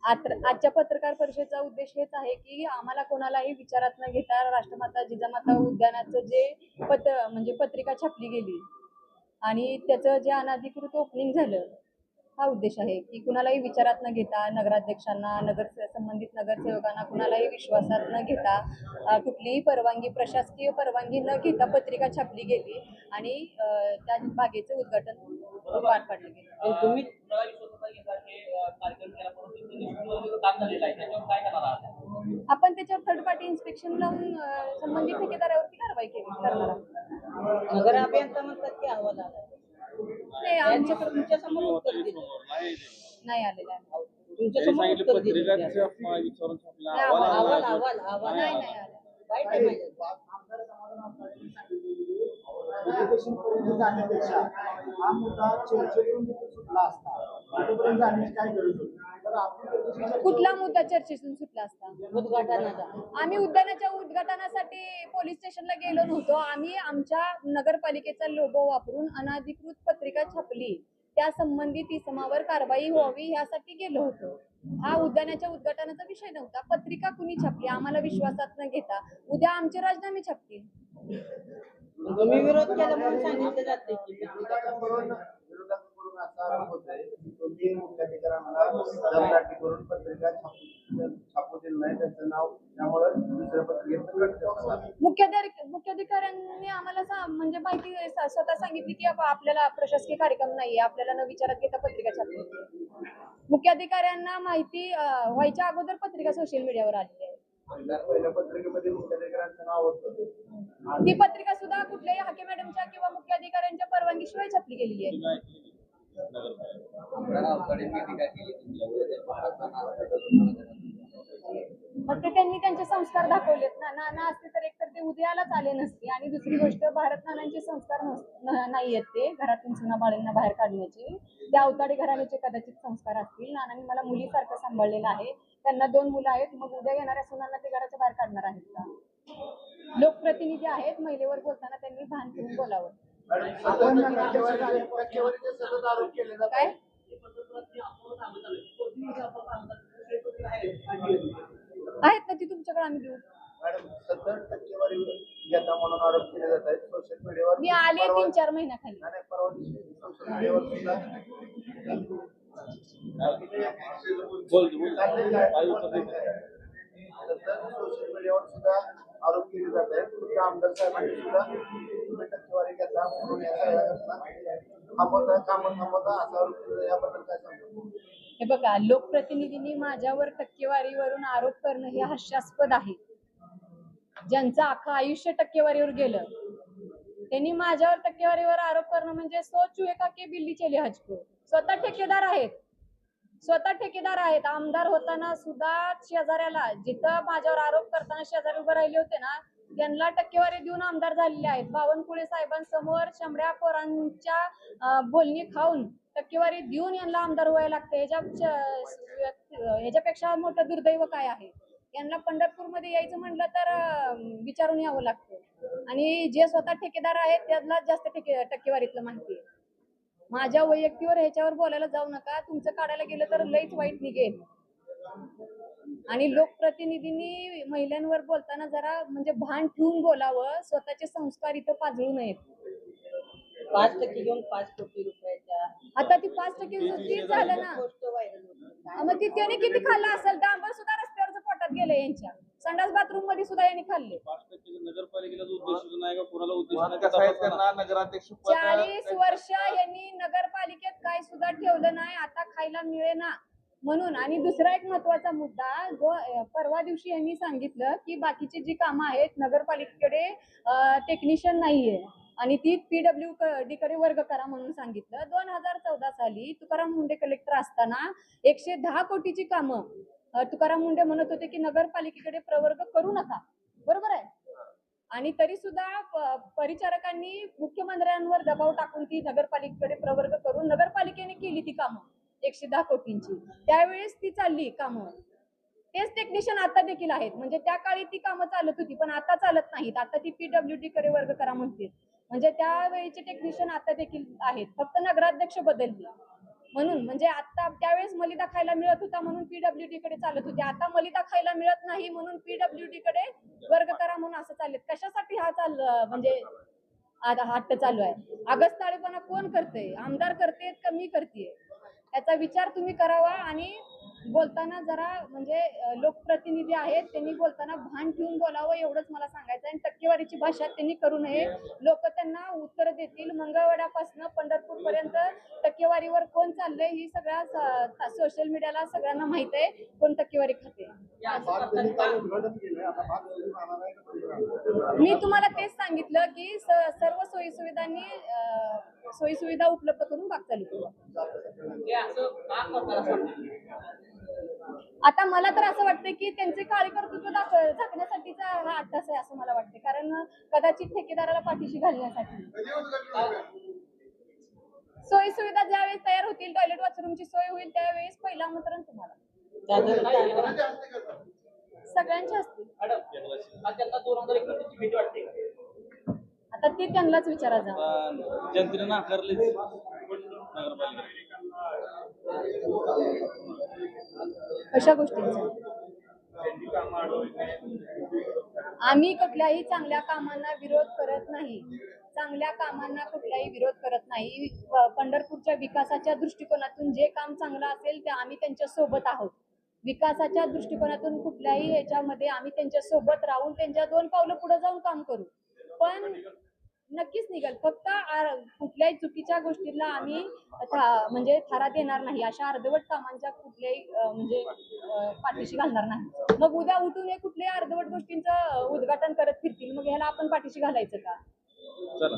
आजच्या पत्रकार परिषदेचा उद्देश हेच आहे की आम्हाला कोणालाही विचारात न घेता राष्ट्रमाता जिजामाता उद्यानाचं जे म्हणजे पत्रिका छापली गेली आणि त्याचं जे अनधिकृत ओपनिंग झालं, हा उद्देश आहे की कुणालाही विचारात न घेता नगराध्यक्षांना संबंधित नगरसेवकांना कुणालाही विश्वासात न घेता कुठलीही परवानगी प्रशासकीय परवानगी न घेता पत्रिका छापली गेली आणि त्या बागेचं उद्घाटन पार पाडलं गेलं. तुम्ही आपण त्याच्यावर थर्ड पार्टी इन्स्पेक्शन लावून संबंधित ठेकेदारावरती कारवाई करणार आहोत. नगर अभियंता म्हणतात की अहवाल आला नाही, आमच्याकडे तुमच्या समोर उत्तर दिलं नाही आलेलं आहे. तुमच्या समोर उत्तर दिलं अहवाल नाही आलं. वाईट आहे माझ्या जाण्यापेक्षा हा मुद्दा चर्चेतून सुटला असता आतापर्यंत जाण्याची काय गरज होती? कुठला मुद्दा चर्चेतून सुटला असता? उद्घाटनाचा. आम्ही उद्यानाच्या उद्घाटनासाठी पोलीस स्टेशनला गेलो नव्हतो. आम्ही आमच्या नगरपालिकेचा लोगो वापरून अनधिकृत पत्रिका छापली, त्या संबंधित इसमावर कारवाई व्हावी यासाठी गेलो होतो. हा उद्यानाच्या उद्घाटनाचा विषय नव्हता. पत्रिका कुणी छापली आम्हाला विश्वासात न घेता उद्या आमचे राजीनामे छापतील. तुम्ही विरोध केला म्हणून सांगितलं जाते की विरोधाकडून असा आरोप होतोय की तुम्ही मुख्याधिकाऱ्यांना दमदाटी करून पत्रिका छापू दिलं नाही, त्याचं नाव त्यामुळे दुसऱ्या पत्रिकेत कट करतात. मुख्याधिकाऱ्यांनी आम्हाला म्हणजे माहिती स्वतः सांगितली की आपल्याला प्रशासकीय कार्यक्रम नाहीये, आपल्याला न विचारात घेता पत्रिका छापली. मुख्याधिकाऱ्यांना माहिती व्हायच्या अगोदर पत्रिका सोशल मीडियावर आलेली आहे. पहिल्या पत्रिकेमध्ये मुख्याधिकाऱ्यांचं नाव होतं. ती पत्रिका सुद्धा कुठल्याही हाके मॅडमच्या किंवा मुख्याधिकाऱ्यांच्या परवानगीशिवाय छापली गेलेली आहे. मग ते त्यांनी त्यांचे संस्कार दाखवलेत ना. नाना असते तर एकतर ते उदयालाच आले नसते आणि दुसरी गोष्ट भारत नानांचे संस्कार नाही आहेत. ते घरातून सुना बाळींना बाहेर काढण्याचे त्या अवताडे घराण्याचे कदाचित संस्कार असतील. नानांनी मला मुलीसारखं सांभाळलेलं आहे. त्यांना 2 मुलं आहेत. मग उद्या येणाऱ्या सुनांना ते घराच्या बाहेर काढणार आहेत का? लोकप्रतिनिधी आहेत. महिलेवर बोलताना त्यांनी भान ठेवून बोलावं. काय आहेत ना ती तुमच्याकडे आम्ही देऊ. मॅडम 70% घेता म्हणून आरोप केले जात आहेत सोशल मीडियावर. मी आले 3-4 महिन्याखाली. परवा सोशल मीडियावर सुद्धा सोशल मीडियावर सुद्धा आरोप केले जात आहेत. आमदार साहेबांनी सुद्धा तुम्ही टक्केवारी घेता म्हणून या सगळ्या घटना थांबवता असा आरोप याबद्दल काय सांगतो? हे बघा, लोकप्रतिनिधींनी माझ्यावर टक्केवारीवरून आरोप करणं हे हास्यास्पद आहे. ज्यांचं अख्खं आयुष्य टक्केवारीवर गेलं त्यांनी माझ्यावर टक्केवारीवर आरोप करणं म्हणजे सोच चुहे का के बिल्ली चले हज को. स्वतः ठेकेदार आहेत. आमदार होताना सुद्धा शेजाऱ्याला जिथं माझ्यावर आरोप करताना शेजारी उभे राहिले होते ना त्यांना टक्केवारी देऊन आमदार झालेले आहेत. बावनकुळे साहेबांसमोर शंभऱ्या पोरांच्या बोलणी खाऊन टक्केवारी देऊन यांना आमदार व्हायला लागते. ह्याच्यापेक्षा मोठं दुर्दैव काय आहे? यांना पंढरपूरमध्ये यायचं म्हटलं तर विचारून यावं लागतं आणि जे स्वतः ठेकेदार आहेत त्यांना जास्त टक्केवारीतलं माहिती आहे. माझ्या वैयक्तिकवर ह्याच्यावर बोलायला जाऊ नका. तुमचं काढायला गेलं तर लईच वाईट निघेल. आणि लोकप्रतिनिधींनी महिलांवर बोलताना जरा म्हणजे भान ठेवून बोलावं. स्वतःचे संस्कार इथं पाजळू नयेत. 5% घेऊन 5 कोटी रुपयाच्या आता ती 5% झालं ना. मग ती त्याने किती खाल्लं असेल? डांबर सुद्धा रस्त्यावरच पोटात गेलं यांच्या. संडास बाथरूम मध्ये सुद्धा यांनी खाल्ले. 5% नगरपालिकेला उद्देश नाही का कोणाला उद्देश नगराध्यक्ष 40 वर्ष यांनी नगरपालिकेत काय सुद्धा ठेवलं नाही. आता खायला मिळेना म्हणून. आणि दुसरा एक महत्वाचा मुद्दा जो परवा दिवशी यांनी सांगितलं की बाकीची जी कामं आहेत नगरपालिकेकडे टेक्निशियन नाहीये आणि ती PWD कडे वर्ग करा म्हणून सांगितलं. 2014 साली तुकाराम मुंडे कलेक्टर असताना 110 कोटीची कामं तुकाराम मुंडे म्हणत होते की नगरपालिकेकडे प्रवर्ग करू नका. बरोबर आहे. आणि तरी सुद्धा परिचारकांनी मुख्यमंत्र्यांवर दबाव टाकून ती नगरपालिकेकडे प्रवर्ग करून नगरपालिकेने केली ती कामं 110 कोटींची. त्यावेळेस ती चालली कामं. तेच टेक्निशियन आता देखील आहेत. म्हणजे त्या काळी ती कामं चालत होती पण आता चालत नाहीत. आता ती PWD कडे वर्ग करा म्हणते. म्हणजे त्यावेळीचे टेक्निशियन आता देखील आहेत. फक्त नगराध्यक्ष बदलले. म्हणून म्हणजे आता त्यावेळेस मलिदा खायला मिळत होता म्हणून पीडब्ल्यूडी कडे चालत होते, आता मलिदा खायला मिळत नाही म्हणून पीडब्ल्यूडी कडे वर्ग करा म्हणून असं चाललेत. कशासाठी हा म्हणजे आता हट्ट चालू आहे? आगस्ताळेपणा कोण करते? आमदार करतेत का मी करतेय? याचा विचार तुम्ही करावा आणि बोलताना जरा म्हणजे लोकप्रतिनिधी आहेत त्यांनी बोलताना भान ठेवून बोलावं एवढंच मला सांगायचं आहे. टक्केवारीची भाषा त्यांनी करू नये. लोक त्यांना उत्तर देतील. मंगळवेढ्यापासून पंढरपूर पर्यंत टक्केवारीवर कोण चाललंय ही सगळ्या सोशल मीडियाला सगळ्यांना माहित आहे कोण टक्केवारी खाते. मी तुम्हाला तेच सांगितलं की सर्व सोयीसुविधा उपलब्ध करून वाटचाल करू. आता मला तर असं वाटतं की त्यांचे कार्यकर्तृत्व झाकण्यासाठीचा हा अट्टास आहे असं मला वाटतं, कारण कदाचित ठेकेदाराला पाठीशी घालण्यासाठी. सोयी सुविधा ज्यावेळेस तयार होतील, टॉयलेट बाथरूमची सोय होईल त्यावेळेस पहिलं आमंत्रण तुम्हाला सगळ्यांच्या असतील. आता ते त्यांनाच विचारा जा. जनतेने नाकारलेच नगरपालिका. अशा गोष्टींचा आम्ही कुठल्याही चांगल्या कामांना विरोध करत नाही. चांगल्या कामांना कुठलाही विरोध करत नाही. पंढरपूरच्या विकासाच्या दृष्टिकोनातून जे काम चांगलं असेल ते आम्ही त्यांच्या सोबत आहोत. विकासाच्या दृष्टिकोनातून कुठल्याही ह्याच्यामध्ये आम्ही त्यांच्या सोबत राहून त्यांच्या 2 पावलं पुढे जाऊन काम करू. पण नक्कीच निघेल. फक्त कुठल्याही चुकीच्या गोष्टीला आम्ही म्हणजे थारा देणार नाही. अशा अर्धवट कामांच्या कुठल्याही म्हणजे पाठीशी घालणार नाही. मग उद्या उठून हे कुठल्याही अर्धवट गोष्टींचं उद्घाटन करत फिरतील, मग ह्याला आपण पाठीशी घालायचं का? चला.